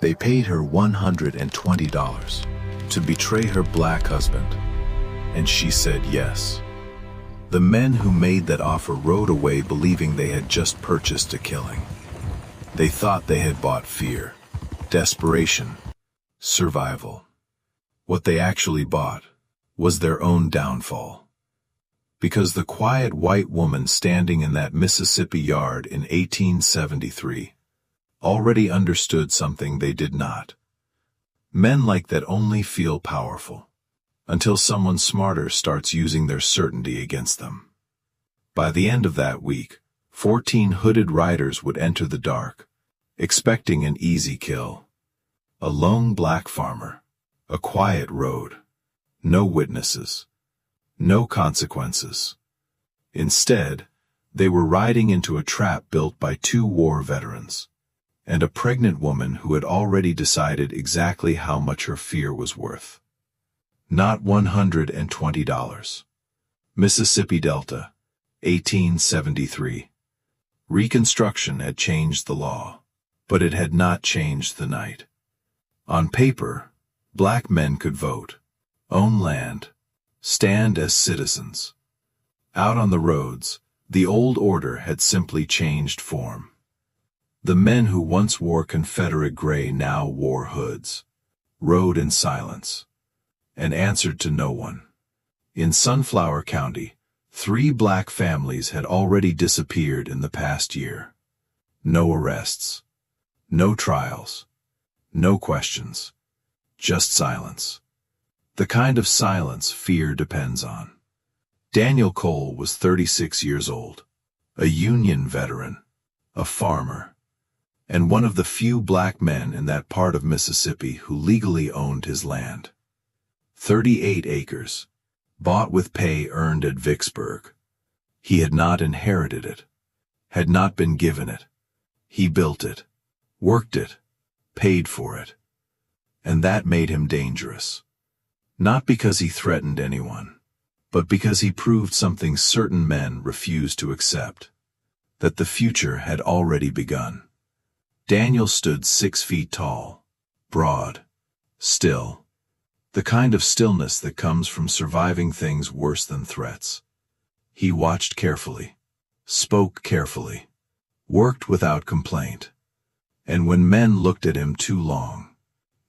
They paid her $120 to betray her black husband, and she said yes. The men who made that offer rode away believing they had just purchased a killing. They thought they had bought fear, desperation, survival. What they actually bought was their own downfall. Because the quiet white woman standing in that Mississippi yard in 1873 already understood something they did not. Men like that only feel powerful until someone smarter starts using their certainty against them. By the end of that week, 14 hooded riders would enter the dark, expecting an easy kill. A lone black farmer, a quiet road, no witnesses, no consequences. Instead, they were riding into a trap built by 2 war veterans and a pregnant woman who had already decided exactly how much her fear was worth. Not $120. Mississippi Delta, 1873. Reconstruction had changed the law, but it had not changed the night. On paper, black men could vote, own land, stand as citizens. Out on the roads, the old order had simply changed form. The men who once wore Confederate gray now wore hoods, rode in silence, and answered to no one. In Sunflower County, 3 black families had already disappeared in the past year. No arrests, no trials, no questions, just silence. The kind of silence fear depends on. Daniel Cole was 36 years old, a Union veteran, a farmer, and one of the few black men in that part of Mississippi who legally owned his land. 38 acres, bought with pay earned at Vicksburg. He had not inherited it, had not been given it. He built it, worked it, paid for it. And that made him dangerous. Not because he threatened anyone, but because he proved something certain men refused to accept, that the future had already begun. Daniel stood 6 feet tall, broad, still, the kind of stillness that comes from surviving things worse than threats. He watched carefully, spoke carefully, worked without complaint, and when men looked at him too long,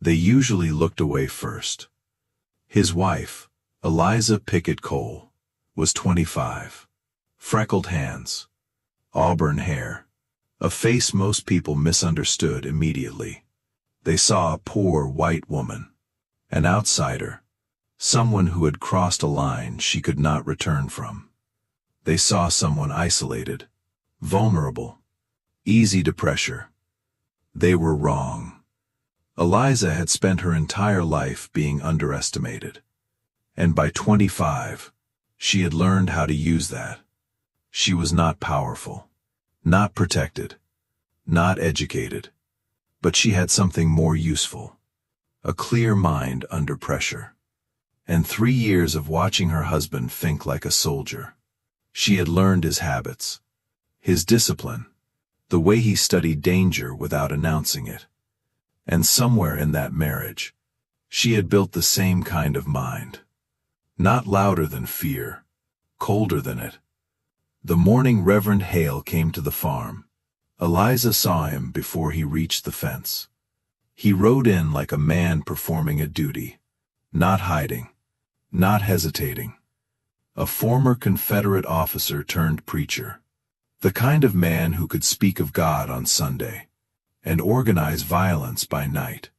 they usually looked away first. His wife, Eliza Cole, was 25. Freckled hands, auburn hair, a face most people misunderstood immediately. They saw a poor white woman, an outsider, someone who had crossed a line she could not return from. They saw someone isolated, vulnerable, easy to pressure. They were wrong. Eliza had spent her entire life being underestimated. And by 25, she had learned how to use that. She was not powerful, not protected, not educated, but she had something more useful, a clear mind under pressure. And 3 years of watching her husband think like a soldier. She had learned his habits, his discipline, the way he studied danger without announcing it. And somewhere in that marriage, she had built the same kind of mind. Not louder than fear, colder than it. The morning Reverend Hale came to the farm, Eliza saw him before he reached the fence. He rode in like a man performing a duty, not hiding, not hesitating. A former Confederate officer turned preacher, the kind of man who could speak of God on Sunday and organize violence by night.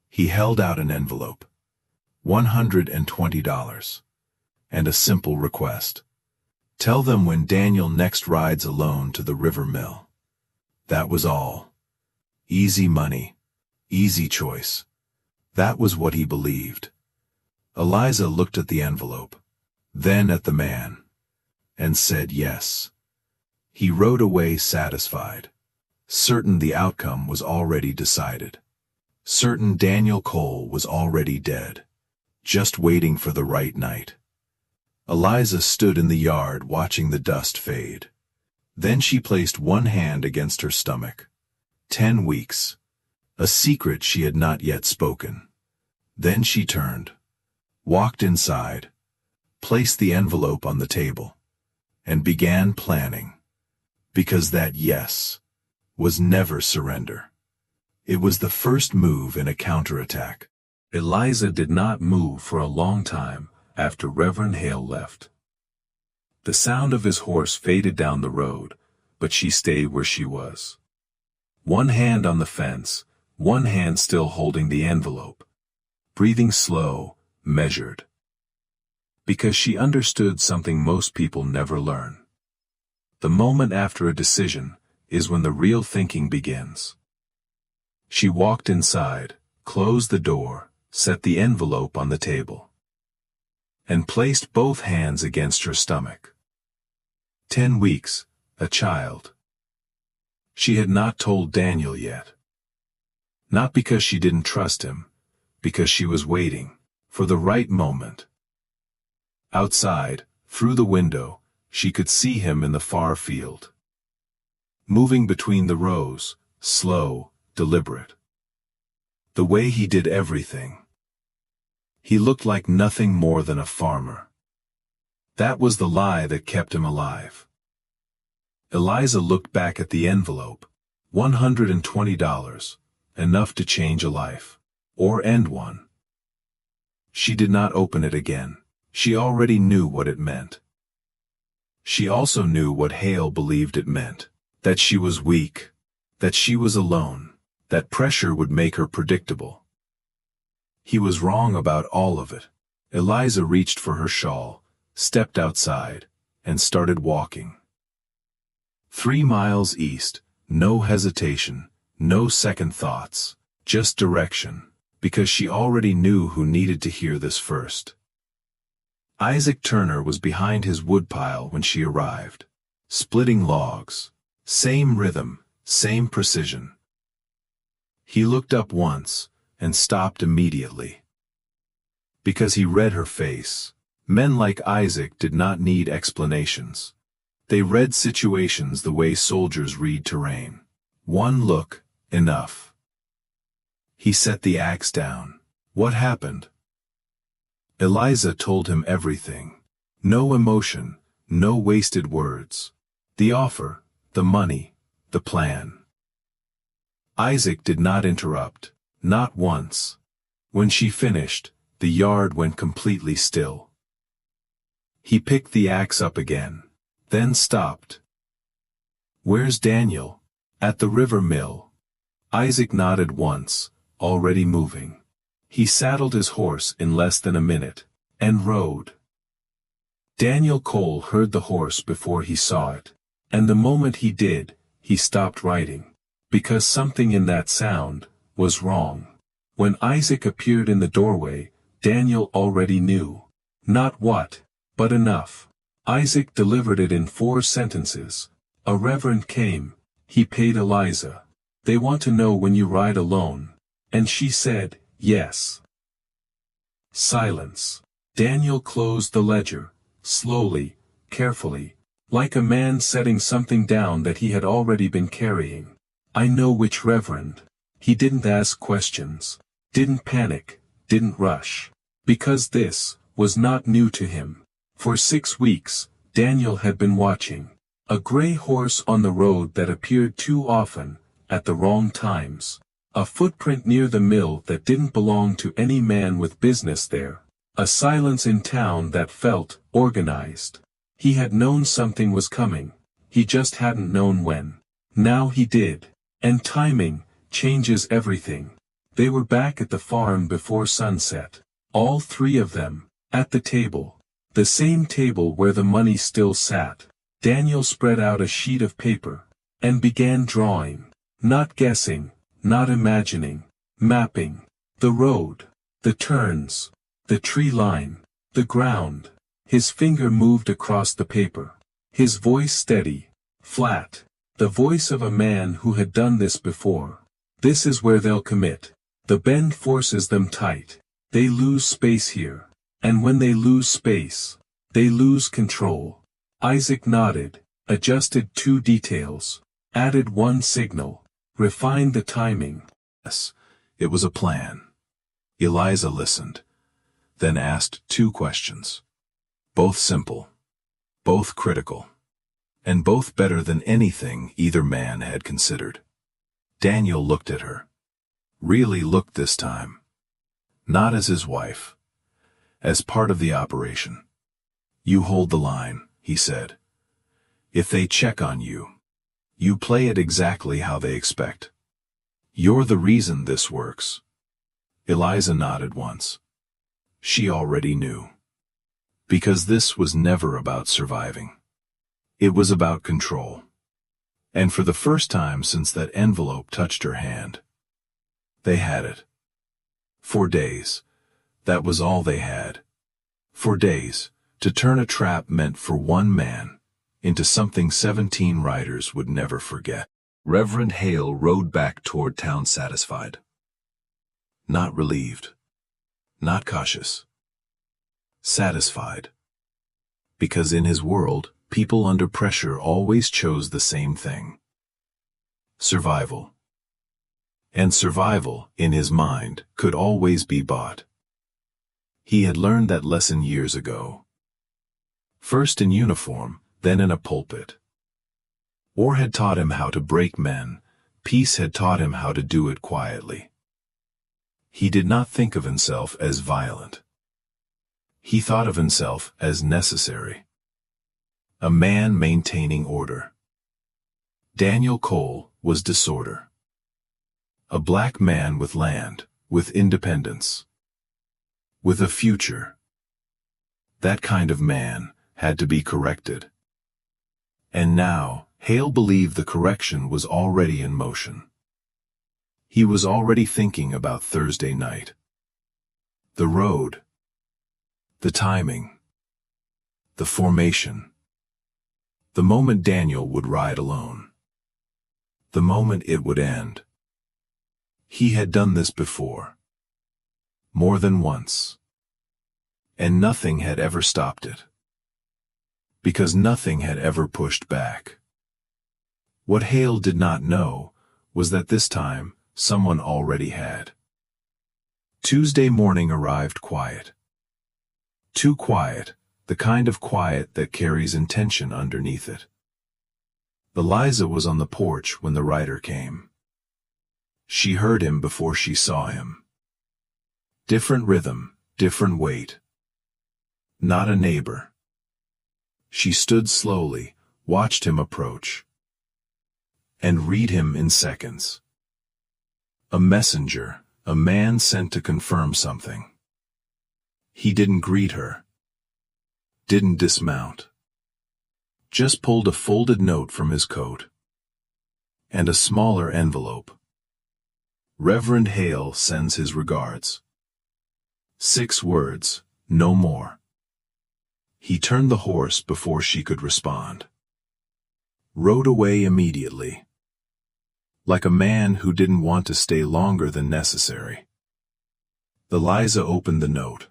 He held out an envelope, $120, and a simple request. Tell them when Daniel next rides alone to the river mill. That was all. Easy money, easy choice. That was what he believed. Eliza looked at the envelope, then at the man, and said yes. He rode away satisfied, certain the outcome was already decided, certain Daniel Cole was already dead, just waiting for the right night. Eliza stood in the yard watching the dust fade. Then she placed one hand against her stomach. 10 weeks. a secret she had not yet spoken. Then she turned, walked inside, placed the envelope on the table, and began planning. Because that yes was never surrender. It was the first move in a counterattack. Eliza did not move for a long time after Reverend Hale left. The sound of his horse faded down the road, but she stayed where she was. One hand on the fence, one hand still holding the envelope. Breathing slow, measured. Because she understood something most people never learn. The moment after a decision is when the real thinking begins. She walked inside, closed the door, set the envelope on the table, and placed both hands against her stomach. 10 weeks, a child. She had not told Daniel yet. Not because she didn't trust him, because she was waiting for the right moment. Outside, through the window, she could see him in the far field. Moving between the rows, slow, deliberate. The way he did everything. He looked like nothing more than a farmer. That was the lie that kept him alive. Eliza looked back at the envelope. $120, enough to change a life, or end one. She did not open it again. She already knew what it meant. She also knew what Hale believed it meant. That she was weak. That she was alone. That pressure would make her predictable. He was wrong about all of it. Eliza reached for her shawl, stepped outside, and started walking. 3 miles east, no hesitation, no second thoughts, just direction, because she already knew who needed to hear this first. Isaac Turner was behind his woodpile when she arrived, splitting logs. Same rhythm, same precision. He looked up once, and stopped immediately. Because he read her face. Men like Isaac did not need explanations. They read situations the way soldiers read terrain. One look, enough. He set the axe down. What happened? Eliza told him everything. No emotion, no wasted words. The offer, the money, the plan. Isaac did not interrupt, not once. When she finished, the yard went completely still. He picked the axe up again, then stopped. "Where's Daniel?" "At the river mill." Isaac nodded once, already moving. He saddled his horse in less than a minute, and rode. Daniel Cole heard the horse before he saw it, and the moment he did, he stopped riding, because something in that sound was wrong. When Isaac appeared in the doorway, Daniel already knew. Not what, but enough. Isaac delivered it in 4 sentences. A reverend came, he paid Eliza. "They want to know when you ride alone." And she said, "Yes." Silence. Daniel closed the ledger, slowly, carefully, like a man setting something down that he had already been carrying. "I know which reverend." He didn't ask questions, didn't panic, didn't rush. Because this was not new to him. For 6 weeks, Daniel had been watching. A gray horse on the road that appeared too often, at the wrong times. A footprint near the mill that didn't belong to any man with business there. A silence in town that felt organized. He had known something was coming. He just hadn't known when. Now he did. And timing changes everything. They were back at the farm before sunset. All 3 of them, at the table. The same table where the money still sat. Daniel spread out a sheet of paper, and began drawing. Not guessing, not imagining, mapping. The road, the turns, the tree line, the ground. His finger moved across the paper. His voice steady, flat. The voice of a man who had done this before. "This is where they'll commit. The bend forces them tight. They lose space here. And when they lose space, they lose control." Isaac nodded, adjusted 2 details, added 1 signal, refined the timing. "Yes, It was a plan. Eliza listened, then asked 2 questions. Both simple, both critical, and both better than anything either man had considered. Daniel looked at her. Really looked this time. Not as his wife. As part of the operation. You hold the line, he said. If they check on you, you play it exactly how they expect. You're the reason this works. Eliza nodded once. She already knew. Because this was never about surviving. It was about control. And for the first time since that envelope touched her hand, they had it. For days, that was all they had. For days, to turn a trap meant for one man into something 17 riders would never forget. Reverend Hale rode back toward town satisfied. Not relieved. Not cautious. Satisfied. Because in his world, people under pressure always chose the same thing. Survival. And survival, in his mind, could always be bought. He had learned that lesson years ago. First in uniform, then in a pulpit. War had taught him how to break men, peace had taught him how to do it quietly. He did not think of himself as violent. He thought of himself as necessary. A man maintaining order. Daniel Cole was disorder. A black man with land, with independence. With a future. That kind of man had to be corrected. And now, Hale believed the correction was already in motion. He was already thinking about Thursday night. The road. The timing. The formation. The moment Daniel would ride alone. The moment it would end. He had done this before. More than once. And nothing had ever stopped it. Because nothing had ever pushed back. What Hale did not know was that this time, someone already had. Tuesday morning arrived quiet. Too quiet, the kind of quiet that carries intention underneath it. Eliza was on the porch when the rider came. She heard him before she saw him. Different rhythm, different weight. Not a neighbor. She stood slowly, watched him approach. And read him in seconds. A messenger, a man sent to confirm something. He didn't greet her. Didn't dismount. Just pulled a folded note from his coat. And a smaller envelope. Reverend Hale sends his regards. 6 words, no more. He turned the horse before she could respond. Rode away immediately. Like a man who didn't want to stay longer than necessary. Eliza opened the note.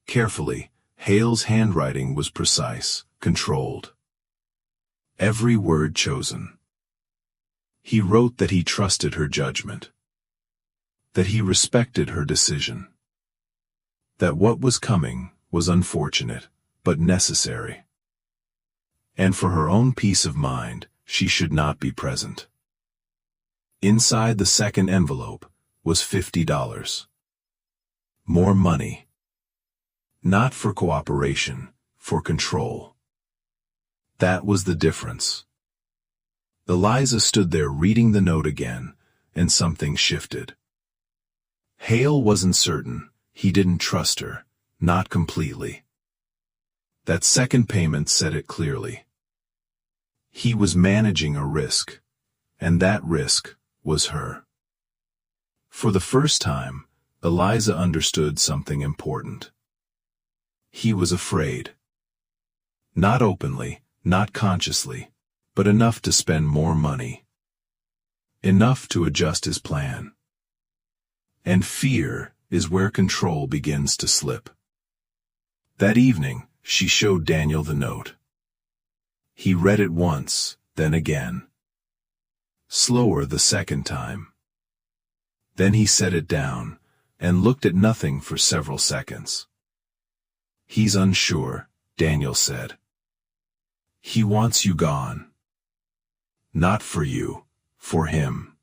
Carefully, Hale's handwriting was precise, controlled. Every word chosen. He wrote that he trusted her judgment. That he respected her decision. That what was coming was unfortunate, but necessary. And for her own peace of mind, she should not be present. Inside the second envelope was $50. More money. Not for cooperation, for control. That was the difference. Eliza stood there reading the note again, and something shifted. Hale wasn't certain, he didn't trust her, not completely. That second payment said it clearly. He was managing a risk, and that risk was her. For the first time, Eliza understood something important. He was afraid. Not openly, not consciously, but enough to spend more money. Enough to adjust his plan. And fear is where control begins to slip. That evening, she showed Daniel the note. He read it once, then again. Slower the second time. Then he set it down, and looked at nothing for several seconds. "He's unsure," Daniel said. "He wants you gone." "Not for you, for him."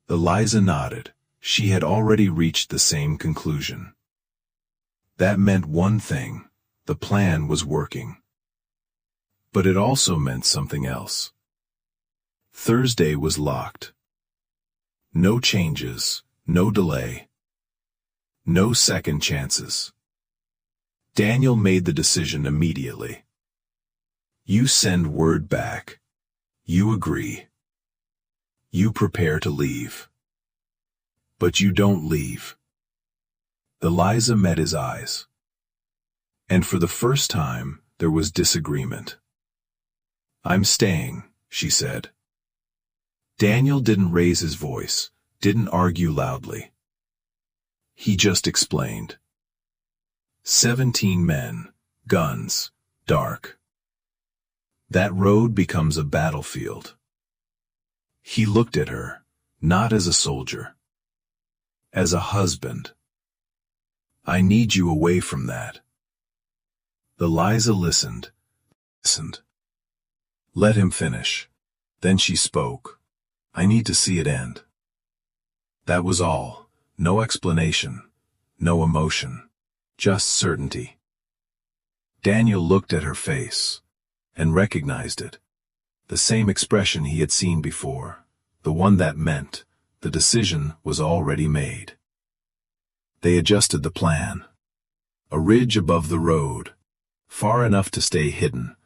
Eliza nodded. She had already reached the same conclusion. That meant one thing: the plan was working. But it also meant something else. Thursday was locked. No changes, no delay. No second chances. Daniel made the decision immediately. You send word back. You agree. You prepare to leave. But you don't leave. Eliza met his eyes. And for the first time, there was disagreement. "I'm staying," she said. Daniel didn't raise his voice, didn't argue loudly. He just explained. 17 men, guns, dark. That road becomes a battlefield. He looked at her, not as a soldier. As a husband. "I need you away from that." Eliza listened. Let him finish. Then she spoke. "I need to see it end." That was all. No explanation. No emotion. Just certainty. Daniel looked at her face. And recognized it. The same expression he had seen before. The one that meant the decision was already made. They adjusted the plan. A ridge above the road. Far enough to stay hidden.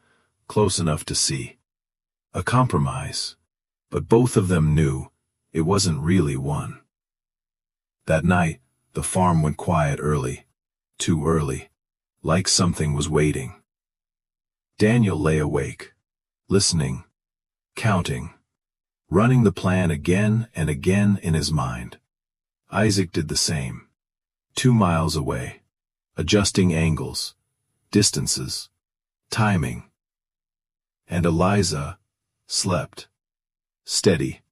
Close enough to see. A compromise. But both of them knew it wasn't really one. That night, the farm went quiet early. Too early. Like something was waiting. Daniel lay awake. Listening. Counting. Running the plan again and again in his mind. Isaac did the same. 2 miles away. Adjusting angles. Distances. Timing. And Eliza slept. Steady.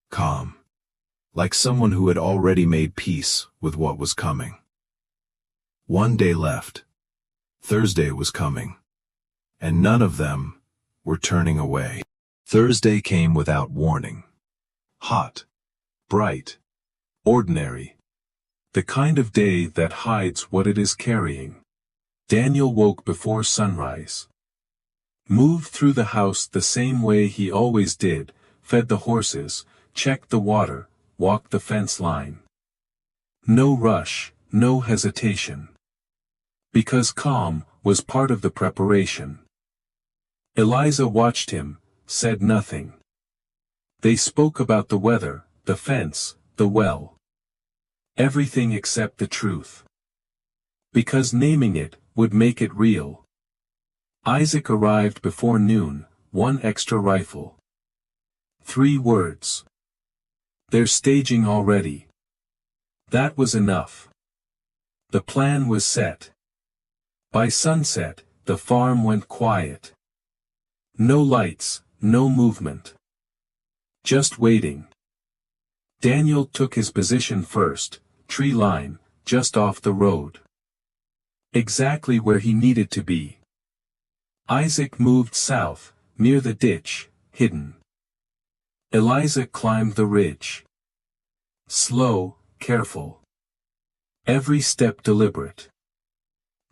Calm. Like someone who had already made peace with what was coming. One day left. Thursday was coming. And none of them were turning away. Thursday came without warning. Hot. Bright. Ordinary. The kind of day that hides what it is carrying. Daniel woke before sunrise. Moved through the house the same way he always did, fed the horses, checked the water, walked the fence line. No rush, no hesitation. Because calm was part of the preparation. Eliza watched him, said nothing. They spoke about the weather, the fence, the well. Everything except the truth. Because naming it would make it real. Isaac arrived before noon, 1 extra rifle. 3 words. They're staging already. That was enough. The plan was set. By sunset, the farm went quiet. No lights, no movement. Just waiting. Daniel took his position first, tree line, just off the road. Exactly where he needed to be. Isaac moved south, near the ditch, hidden. Eliza climbed the ridge. Slow, careful. Every step deliberate.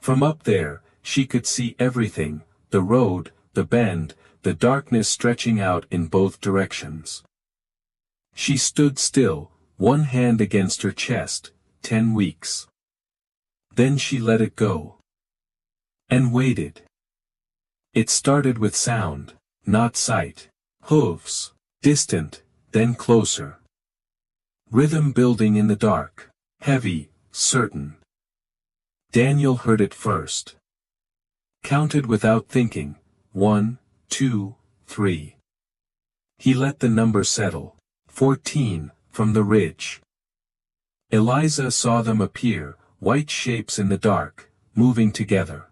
From up there, she could see everything, the road, the bend, the darkness stretching out in both directions. She stood still, one hand against her chest, 10 weeks. Then she let it go. And waited. It started with sound, not sight. Hooves, distant, then closer. Rhythm building in the dark, heavy, certain. Daniel heard it first. Counted without thinking, 1, 2, 3. He let the number settle, 14, from the ridge. Eliza saw them appear, white shapes in the dark, moving together.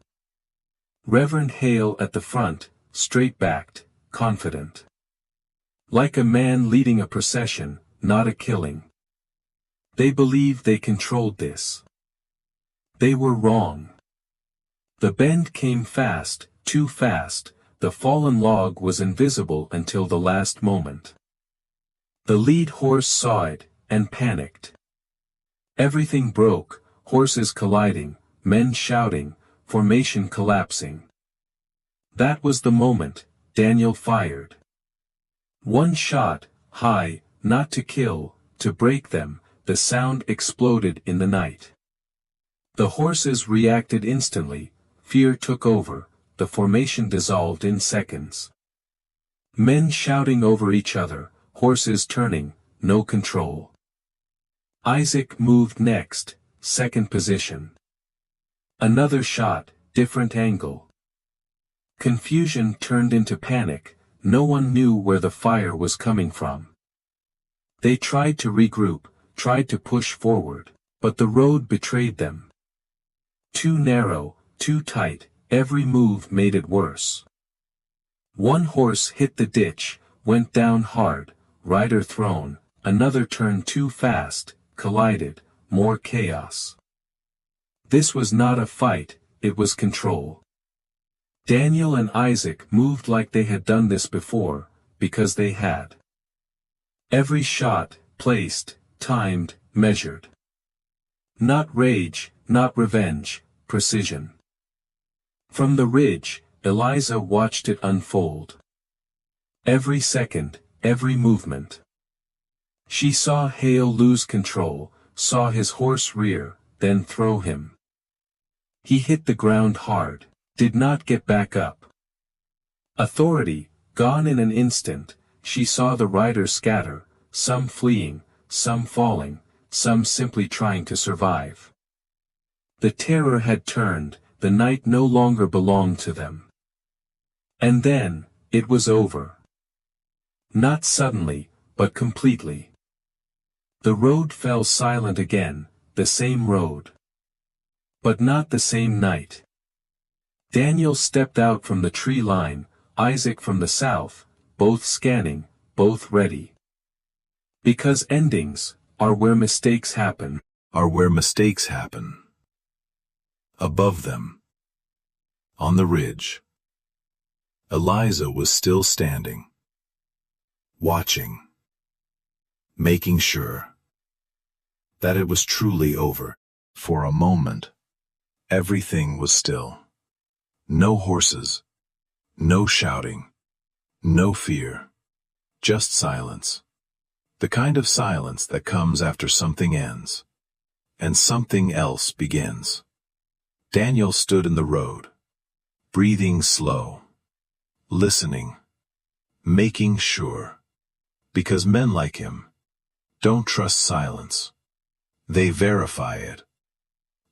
Reverend Hale at the front, straight-backed, confident. Like a man leading a procession, not a killing. They believed they controlled this. They were wrong. The bend came fast, too fast. The fallen log was invisible until the last moment. The lead horse saw it, and panicked. Everything broke, horses colliding, men shouting, formation collapsing. That was the moment. Daniel fired. One shot, high, not to kill, to break them. The sound exploded in the night. The horses reacted instantly. Fear took over. The formation dissolved in seconds. Men shouting over each other, horses turning, no control. Isaac moved next, second position. Another shot, different angle. Confusion turned into panic. No one knew where the fire was coming from. They tried to regroup, tried to push forward, but the road betrayed them. Too narrow, too tight, every move made it worse. One horse hit the ditch, went down hard, rider thrown. Another turned too fast, collided, more chaos. This was not a fight, it was control. Daniel and Isaac moved like they had done this before, because they had. Every shot, placed, timed, measured. Not rage, not revenge, precision. From the ridge, Eliza watched it unfold. Every second, every movement. She saw Hale lose control, saw his horse rear, then throw him. He hit the ground hard, did not get back up. Authority, gone in an instant. She saw the riders scatter, some fleeing, some falling, some simply trying to survive. The terror had turned, the night no longer belonged to them. And then, it was over. Not suddenly, but completely. The road fell silent again, the same road. But not the same night. Daniel stepped out from the tree line, Isaac from the south, both scanning, both ready. Because endings are where mistakes happen. Above them, on the ridge, Eliza was still standing, watching, making sure that it was truly over. For a moment, everything was still. No horses, no shouting, no fear, just silence. The kind of silence that comes after something ends, and something else begins. Daniel stood in the road, breathing slow, listening, making sure, because men like him don't trust silence. They verify it.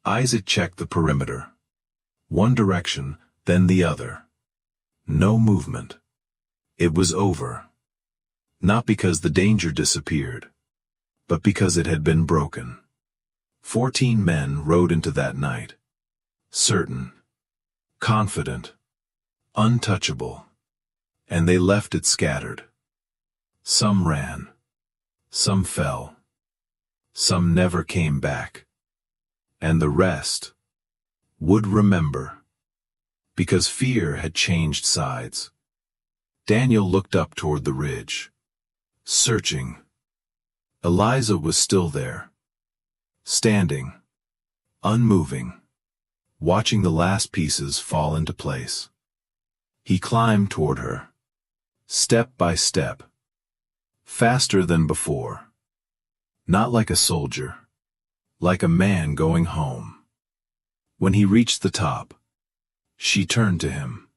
Isaac checked the perimeter. One direction, then the other. No movement. It was over. Not because the danger disappeared, but because it had been broken. 14 men rode into that night. Certain, confident, untouchable, and they left it scattered. Some ran, some fell, some never came back, and the rest would remember, because fear had changed sides. Daniel looked up toward the ridge, searching. Eliza was still there, standing, unmoving, watching the last pieces fall into place. He climbed toward her, step by step, faster than before. Not like a soldier, like a man going home. When he reached the top, she turned to him,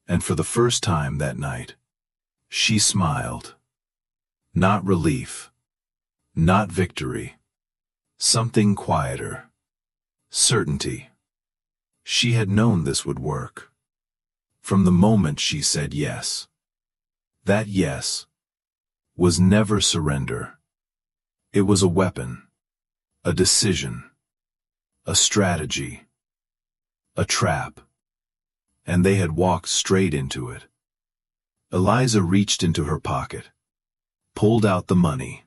and for the first time that night, she smiled. Not relief, not victory, something quieter, certainty. She had known this would work. From the moment she said yes. That yes was never surrender. It was a weapon, a decision, a strategy, a trap. And they had walked straight into it. Eliza reached into her pocket, pulled out the money.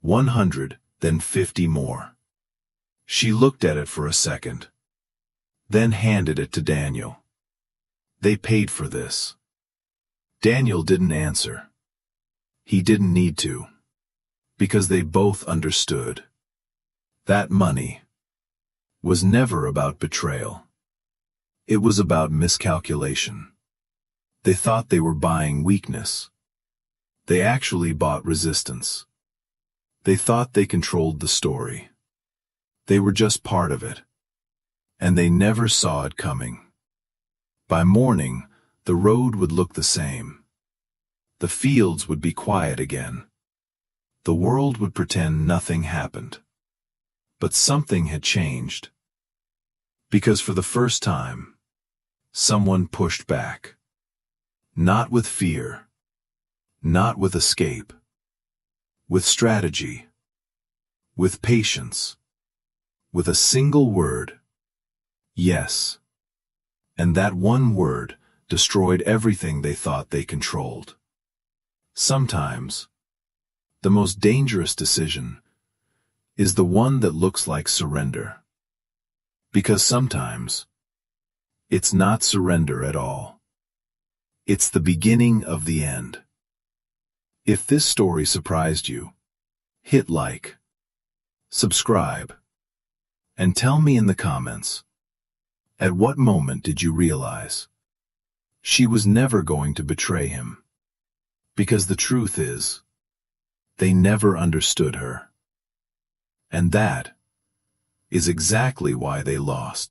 100, then 50 more. She looked at it for a second, then handed it to Daniel. They paid for this. Daniel didn't answer. He didn't need to, because they both understood. That money was never about betrayal. It was about miscalculation. They thought they were buying weakness. They actually bought resistance. They thought they controlled the story. They were just part of it. And they never saw it coming. By morning, the road would look the same. The fields would be quiet again. The world would pretend nothing happened. But something had changed. Because for the first time, someone pushed back. Not with fear. Not with escape. With strategy. With patience. With a single word. Yes. And that one word destroyed everything they thought they controlled. Sometimes, the most dangerous decision is the one that looks like surrender. Because sometimes, it's not surrender at all. It's the beginning of the end. If this story surprised you, hit like, subscribe, and tell me in the comments, at what moment did you realize she was never going to betray him? Because the truth is, they never understood her. And that is exactly why they lost.